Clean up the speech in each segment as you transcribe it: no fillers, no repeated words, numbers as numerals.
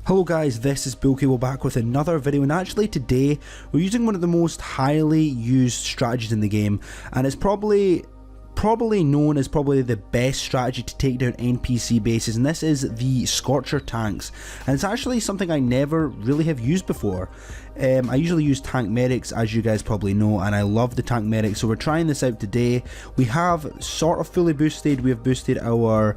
Hello guys, this is Bullcable back with another video, and actually today we're using one of the most highly used strategies in the game, and it's probably known as the best strategy to take down NPC bases, and this is the Scorcher tanks. And it's actually something I never really have used before. I usually use tank medics, as you guys probably know, and I love the tank medics, so we're trying this out today. We have sort of fully boosted. We have boosted our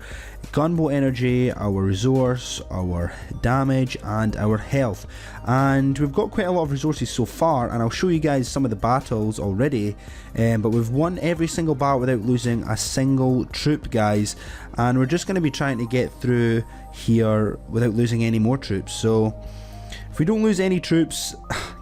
gunboat energy, our resource, our damage, and our health, and we've got quite a lot of resources so far, and I'll show you guys some of the battles already. But we've won every single battle without losing a single troop, guys, and we're just going to be trying to get through here without losing any more troops. So if we don't lose any troops,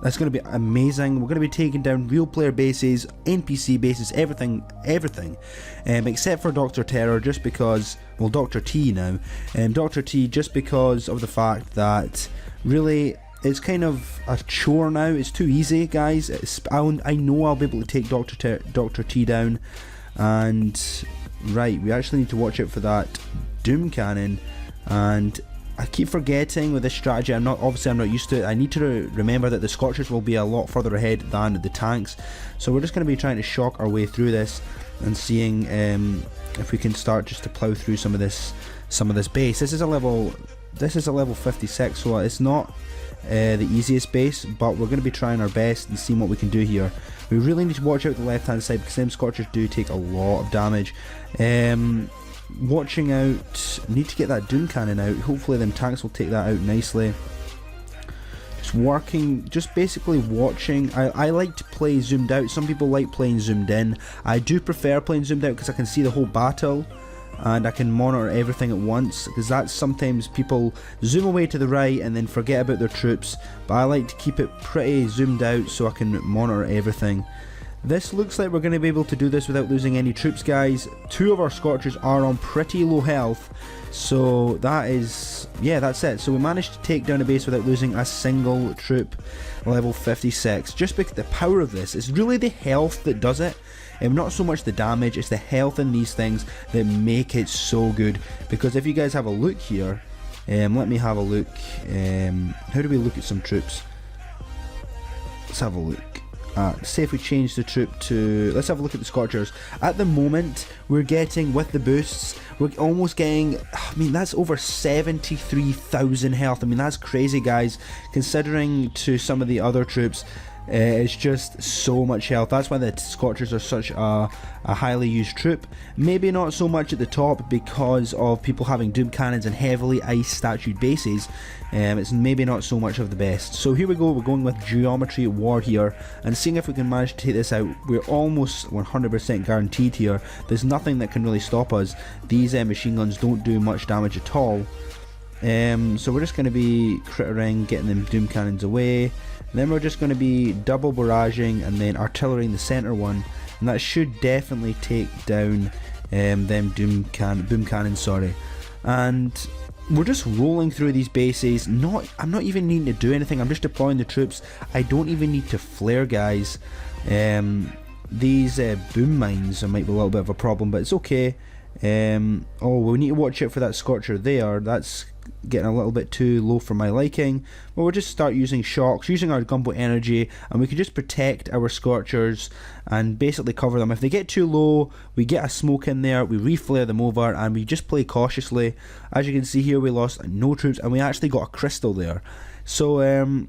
that's going to be amazing. We're going to be taking down real player bases, NPC bases, everything, except for Dr. Terror, just because, well, Dr. T now, Dr. T, just because of the fact that really it's kind of a chore now. It's too easy, guys. I know I'll be able to take Dr. T down, and right, we actually need to watch out for that Doom Cannon, and I keep forgetting with this strategy, I'm not used to it. I need to remember that the Scorchers will be a lot further ahead than the tanks, so we're just going to be trying to shock our way through this and seeing if we can start just to plow through some of this base. This is a level 56, so it's not the easiest base, but we're going to be trying our best and seeing what we can do here. We really need to watch out the left hand side, because them Scorchers do take a lot of damage. Watching out, need to get that Doom Cannon out. Hopefully them tanks will take that out nicely. Just basically watching. I like to play zoomed out. Some people like playing zoomed in. I do prefer playing zoomed out because I can see the whole battle and I can monitor everything at once, because that's sometimes people zoom away to the right and then forget about their troops, but I like to keep it pretty zoomed out so I can monitor everything. This looks like we're going to be able to do this without losing any troops, guys. Two of our Scorchers are on pretty low health, so that is, yeah, that's it. So we managed to take down a base without losing a single troop. Level 56. Just because the power of this is really the health that does it, and not so much the damage. It's the health in these things that make it so good. Because if you guys have a look here, let me have a look. How do we look at some troops? Let's have a look. Say if we change the troop to, let's have a look at the Scorchers. At the moment, we're getting, with the boosts, we're almost getting, I mean, that's over 73,000 health. I mean, that's crazy, guys, considering to some of the other troops. It's just so much health. That's why the Scorchers are such a highly used troop. Maybe not so much at the top because of people having Doom Cannons and heavily ice statued bases. It's maybe not so much of the best. So here we go, we're going with Geometry War here and seeing if we can manage to take this out. We're almost 100% guaranteed here. There's nothing that can really stop us. These machine guns don't do much damage at all. So we're just going to be crittering, getting them Doom Cannons away. Then we're just going to be double barraging and then artillerying the center one, and that should definitely take down them boom cannons, sorry. And we're just rolling through these bases. I'm not even needing to do anything. I'm just deploying the troops. I don't even need to flare, guys. These boom mines might be a little bit of a problem, but it's okay. Oh, we need to watch out for that Scorcher there. That's getting a little bit too low for my liking. Well, we'll just start using shocks, using our gunboat energy, and we can just protect our Scorchers and basically cover them. If they get too low, we get a smoke in there, we reflare them over, and we just play cautiously. As you can see here, we lost no troops, and we actually got a crystal there. So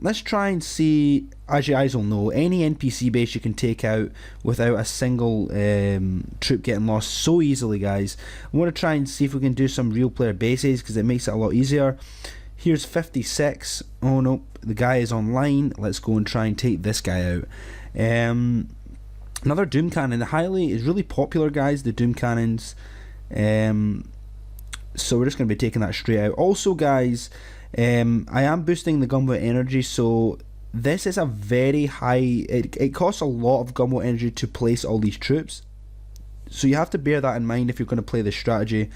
let's try and see. As you guys will know, any NPC base you can take out without a single troop getting lost so easily, guys. I want to try and see if we can do some real player bases, because it makes it a lot easier. Here's 56. Oh no, the guy is online. Let's go and try and take this guy out. Another Doom Cannon. Is really popular, guys, the Doom Cannons. So we're just going to be taking that straight out. Also, guys, I am boosting the gunboat energy, so this is a very high, it costs a lot of gunboat energy to place all these troops, so you have to bear that in mind if you're going to play this strategy.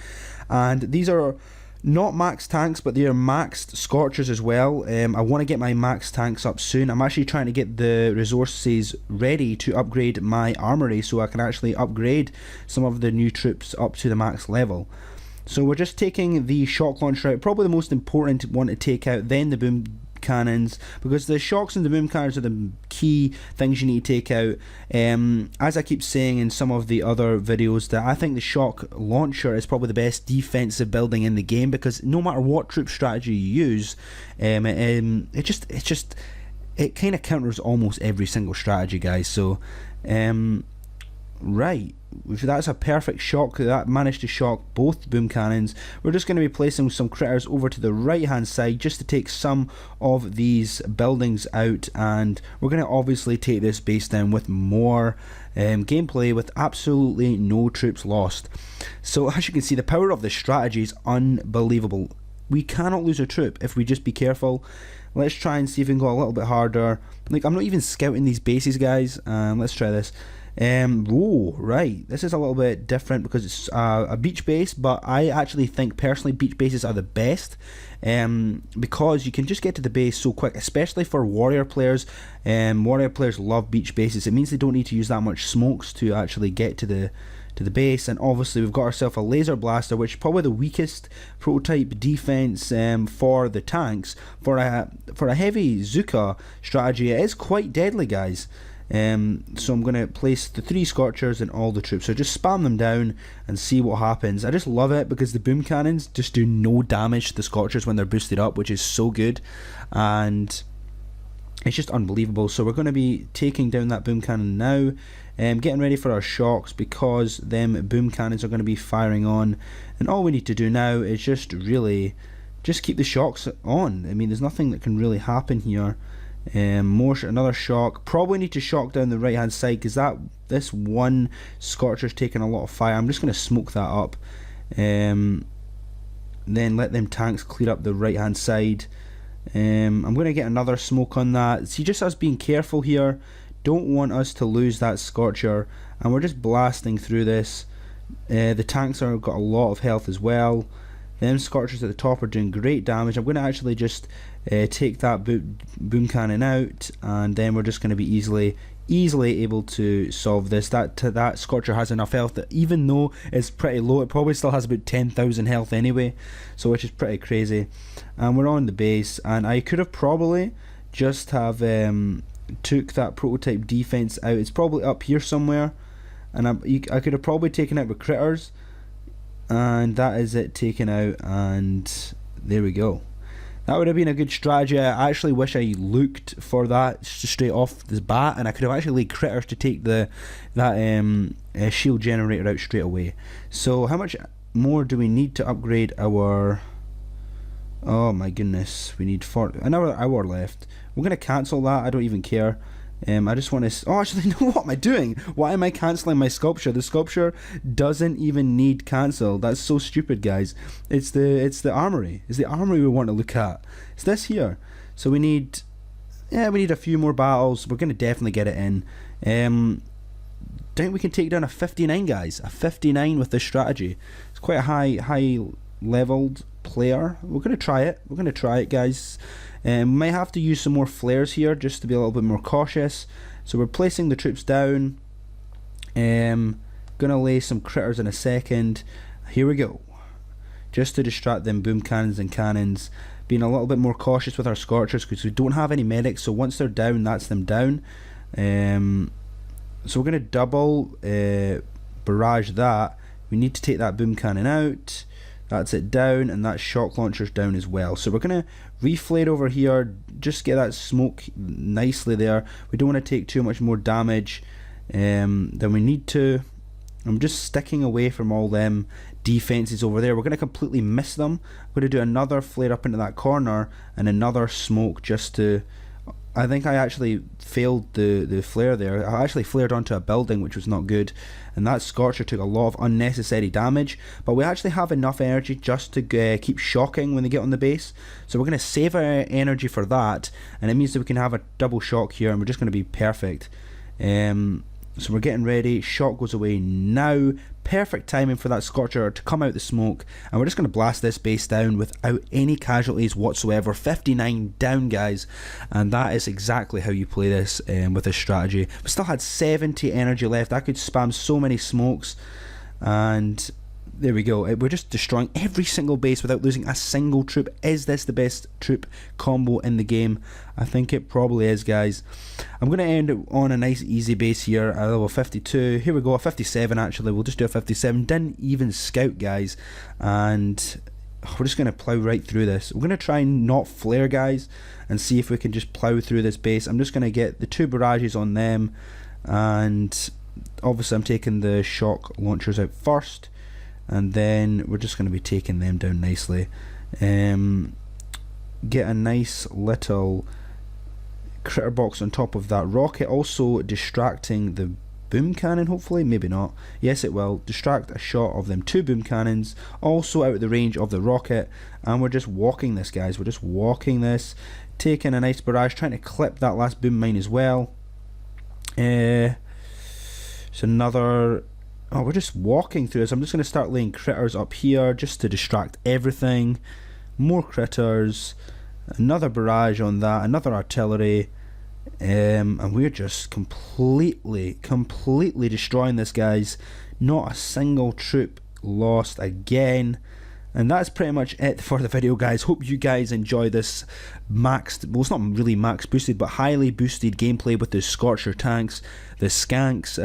And these are not max tanks, but they are maxed Scorchers as well. I want to get my max tanks up soon. I'm actually trying to get the resources ready to upgrade my armory, so I can actually upgrade some of the new troops up to the max level. So we're just taking the shock launcher out, probably the most important one to take out, then the boom cannons, because the shocks and the boom cannons are the key things you need to take out. As I keep saying in some of the other videos, that I think the shock launcher is probably the best defensive building in the game, because no matter what troop strategy you use, it kind of counters almost every single strategy, guys. So right, that's a perfect shock. That managed to shock both boom cannons. We're just going to be placing some critters over to the right hand side just to take some of these buildings out, and we're going to obviously take this base down with more gameplay with absolutely no troops lost. So as you can see, the power of this strategy is unbelievable. We cannot lose a troop if we just be careful. Let's try and see if we can go a little bit harder. Like, I'm not even scouting these bases, guys. Let's try this. Whoa, right, this is a little bit different because it's a beach base, but I actually think personally beach bases are the best, because you can just get to the base so quick, especially for warrior players. Warrior players love beach bases. It means they don't need to use that much smokes to actually get to the base. And obviously we've got ourselves a laser blaster, which is probably the weakest prototype defense for the tanks. For a heavy Zuka strategy, it is quite deadly, guys. So I'm going to place the 3 Scorchers and all the troops, so just spam them down and see what happens. I just love it because the boom cannons just do no damage to the Scorchers when they're boosted up, which is so good, and it's just unbelievable. So we're going to be taking down that boom cannon now, getting ready for our shocks, because them boom cannons are going to be firing on, and all we need to do now is just keep the shocks on. I mean, there's nothing that can really happen here. Another shock. Probably need to shock down the right hand side, because this one Scorcher's taking a lot of fire. I'm just going to smoke that up, then let them tanks clear up the right hand side. I'm going to get another smoke on that. See, just us being careful here, don't want us to lose that Scorcher, and we're just blasting through this. The tanks are got a lot of health as well. Them Scorchers at the top are doing great damage. I'm going to actually just take that boom cannon out, and then we're just going to be easily able to solve this. That Scorcher has enough health that even though it's pretty low, it probably still has about 10,000 health anyway, so which is pretty crazy. And we're on the base, and I could have probably just have took that prototype defense out. It's probably up here somewhere, and I could have probably taken out with critters. And that is it taken out, and there we go. That would have been a good strategy. I actually wish I looked for that straight off the bat, and I could have actually laid critters to take that shield generator out straight away. So how much more do we need to upgrade our... Oh my goodness, we need another hour left. We're going to cancel that, I don't even care. I just want to... Oh, actually, no, what am I doing? Why am I cancelling my sculpture? The sculpture doesn't even need cancel. That's so stupid, guys. It's the armory. It's the armory we want to look at. It's this here. So we need... Yeah, we need a few more battles. We're going to definitely get it in. Think we can take down a 59, guys. A 59 with this strategy. It's quite a high leveled player. We're going to try it. We're going to try it, guys. Might have to use some more flares here just to be a little bit more cautious. So we're placing the troops down. Gonna lay some critters in a second. Here we go. Just to distract them boom cannons and cannons. Being a little bit more cautious with our Scorchers because we don't have any medics, so once they're down, that's them down. So we're gonna double barrage that. We need to take that boom cannon out. That's it down, and that shock launcher's down as well. So we're going to reflate over here, just get that smoke nicely there. We don't want to take too much more damage than we need to. I'm just sticking away from all them defenses over there. We're going to completely miss them. I'm going to do another flare up into that corner and another smoke just to... I think I actually failed the flare there. I actually flared onto a building, which was not good, and that Scorcher took a lot of unnecessary damage, but we actually have enough energy just to keep shocking when they get on the base, so we're going to save our energy for that, and it means that we can have a double shock here, and we're just going to be perfect. So we're getting ready. Shock goes away now. Perfect timing for that Scorcher to come out the smoke, and we're just going to blast this base down without any casualties whatsoever. 59 down, guys, and that is exactly how you play this with this strategy. We still had 70 energy left. I could spam so many smokes, and There we go. We're just destroying every single base without losing a single troop. Is this the best troop combo in the game? I think it probably is, guys. I'm going to end it on a nice easy base here, a level 52. Here we go, a 57 actually. We'll just do a 57. Didn't even scout, guys. And we're just going to plow right through this. We're going to try and not flare, guys, and see if we can just plow through this base. I'm just going to get the 2 barrages on them. And obviously I'm taking the shock launchers out first. And then we're just going to be taking them down nicely. Get a nice little critter box on top of that rocket, also distracting the boom cannon, hopefully, maybe not. Yes, it will distract a shot of them 2 boom cannons, also out of the range of the rocket. And we're just walking this, guys. We're just walking this, taking a nice barrage, trying to clip that last boom mine as well. It's another. Oh, we're just walking through this. I'm just going to start laying critters up here just to distract everything. More critters. Another barrage on that. Another artillery. And we're just completely destroying this, guys. Not a single troop lost again. And that's pretty much it for the video, guys. Hope you guys enjoy this maxed, well, it's not really max boosted, but highly boosted gameplay with the Scorcher tanks, the SCANKS,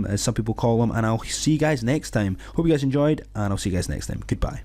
as some people call them. And I'll see you guys next time. Hope you guys enjoyed, and I'll see you guys next time. Goodbye.